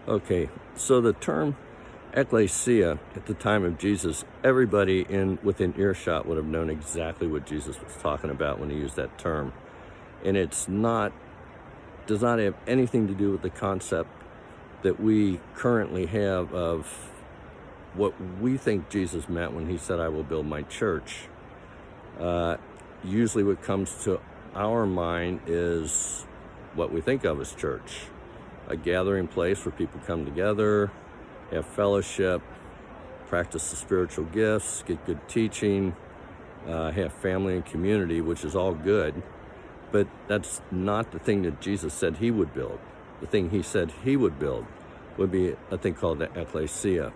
Okay, so the term Ekklesia at the time of Jesus, everybody within earshot would have known exactly what Jesus was talking about when he used that term. And does not have anything to do with the concept that we currently have of what we think Jesus meant when he said, "I will build my church." Usually what comes to our mind is what we think of as church, a gathering place where people come together, have fellowship, practice the spiritual gifts, get good teaching, have family and community, which is all good. But that's not the thing that Jesus said he would build. The thing he said he would build would be a thing called the Ekklesia.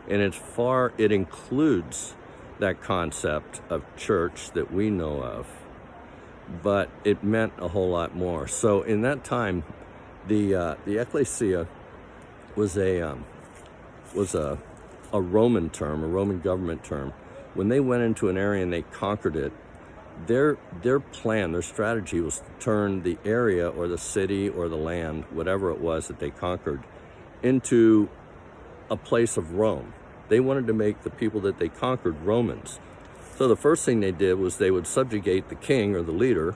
And it includes that concept of church that we know of, but it meant a whole lot more. So in that time, the Ekklesia was a Roman term, a Roman government term. When they went into an area and they conquered it, their plan, their strategy was to turn the area or the city or the land, whatever it was that they conquered, into a place of Rome. They wanted to make the people that they conquered Romans. So the first thing they did was they would subjugate the king or the leader,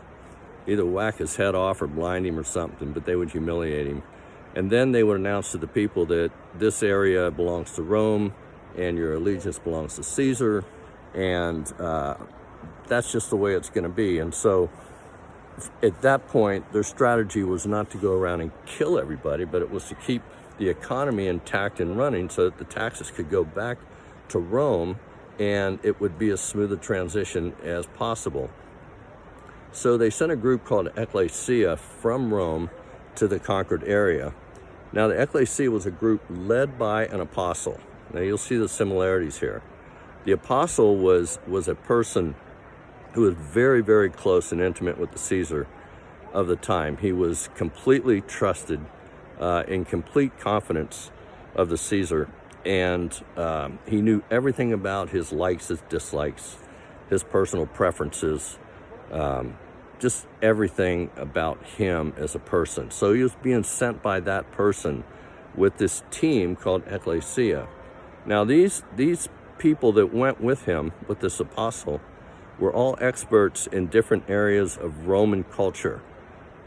either whack his head off or blind him or something, but they would humiliate him. And then they would announce to the people that this area belongs to Rome and your allegiance belongs to Caesar, and that's just the way it's going to be. And so at that point, their strategy was not to go around and kill everybody, but it was to keep the economy intact and running so that the taxes could go back to Rome and it would be as smooth a transition as possible. So they sent a group called Ekklesia from Rome to the conquered area. Now the Ekklesia was a group led by an apostle. Now you'll see the similarities here. The apostle was a person who was very, very close and intimate with the Caesar of the time. He was completely trusted, in complete confidence of the Caesar, and he knew everything about his likes, his dislikes, his personal preferences, just everything about him as a person. So he was being sent by that person with this team called Ekklesia. Now these people that went with him, with this apostle, were all experts in different areas of Roman culture: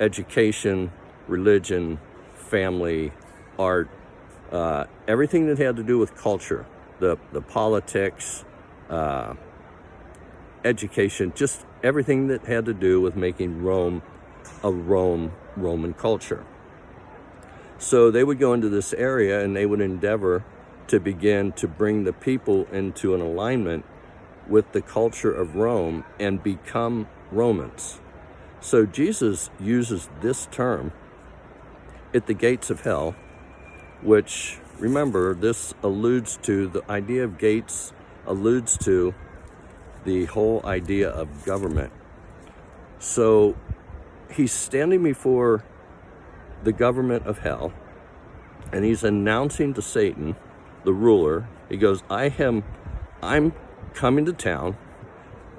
education, religion, family, art, everything that had to do with culture, the politics, education, just everything that had to do with making Rome a Roman culture. So they would go into this area and they would endeavor to begin to bring the people into an alignment with the culture of Rome and become Romans. So Jesus uses this term at the gates of hell, which, remember, this alludes to the idea of gates, alludes to the whole idea of government. So he's standing before the government of hell and he's announcing to Satan, the ruler, he goes, I'm coming to town.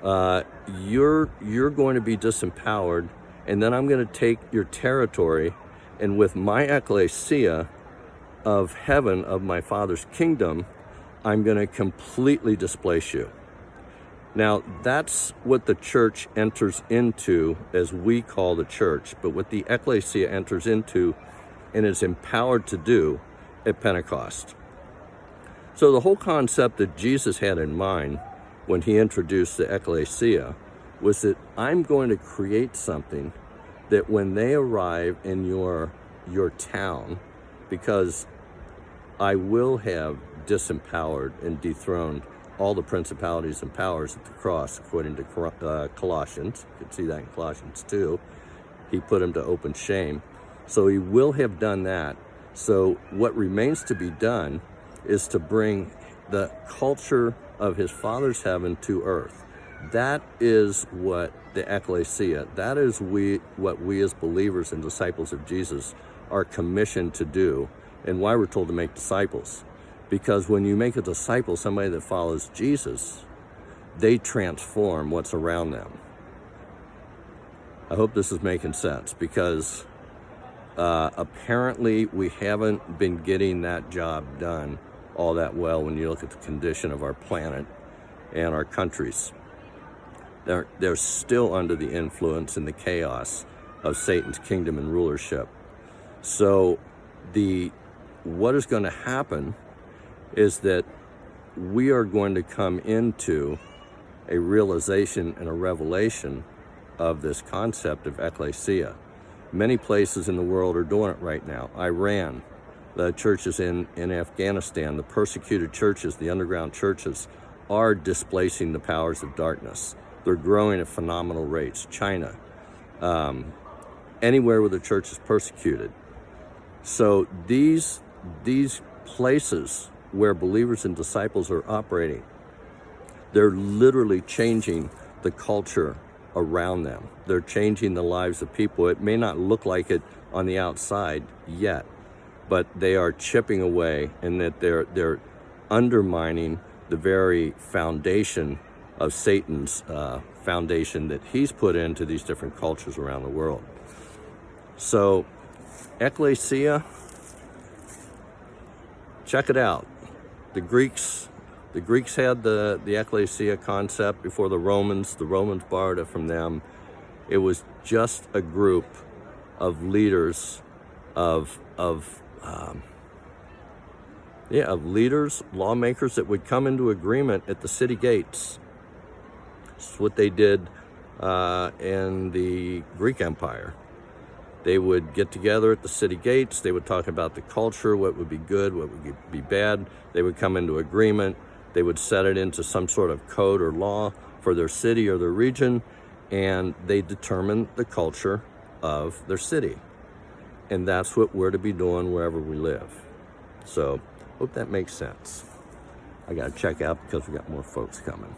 You're going to be disempowered, and then I'm going to take your territory, and with my Ekklesia of heaven, of my Father's kingdom, I'm going to completely displace you. Now, that's what the church enters into, as we call the church, but what the Ekklesia enters into and is empowered to do at Pentecost. So the whole concept that Jesus had in mind when he introduced the Ekklesia was that I'm going to create something that when they arrive in your town, because I will have disempowered and dethroned all the principalities and powers at the cross, according to Colossians. You can see that in Colossians 2. He put them to open shame. So he will have done that. So what remains to be done is to bring the culture of his Father's heaven to earth. That is what the Ekklesia, that is what we as believers and disciples of Jesus are commissioned to do, and why we're told to make disciples. Because when you make a disciple, somebody that follows Jesus, they transform what's around them. I hope this is making sense, because Apparently, we haven't been getting that job done all that well when you look at the condition of our planet and our countries. They're still under the influence and the chaos of Satan's kingdom and rulership. So what is going to happen is that we are going to come into a realization and a revelation of this concept of Ekklesia. Many places in the world are doing it right now. Iran, the churches in Afghanistan, the persecuted churches, the underground churches are displacing the powers of darkness. They're growing at phenomenal rates. China, anywhere where the church is persecuted. So these places where believers and disciples are operating, they're literally changing the culture around them. They're changing the lives of people. It may not look like it on the outside yet, but they are chipping away, and that they're undermining the very foundation of Satan's foundation that he's put into these different cultures around the world. So, Ekklesia, check it out. The Greeks had the Ekklesia concept before the Romans. The Romans borrowed it from them. It was just a group of leaders, of leaders, lawmakers that would come into agreement at the city gates. It's what they did in the Greek Empire. They would get together at the city gates. They would talk about the culture, what would be good, what would be bad. They would come into agreement. They would set it into some sort of code or law for their city or their region, and they determined the culture of their city. And that's what we're to be doing wherever we live. So, hope that makes sense. I got to check out because we got more folks coming.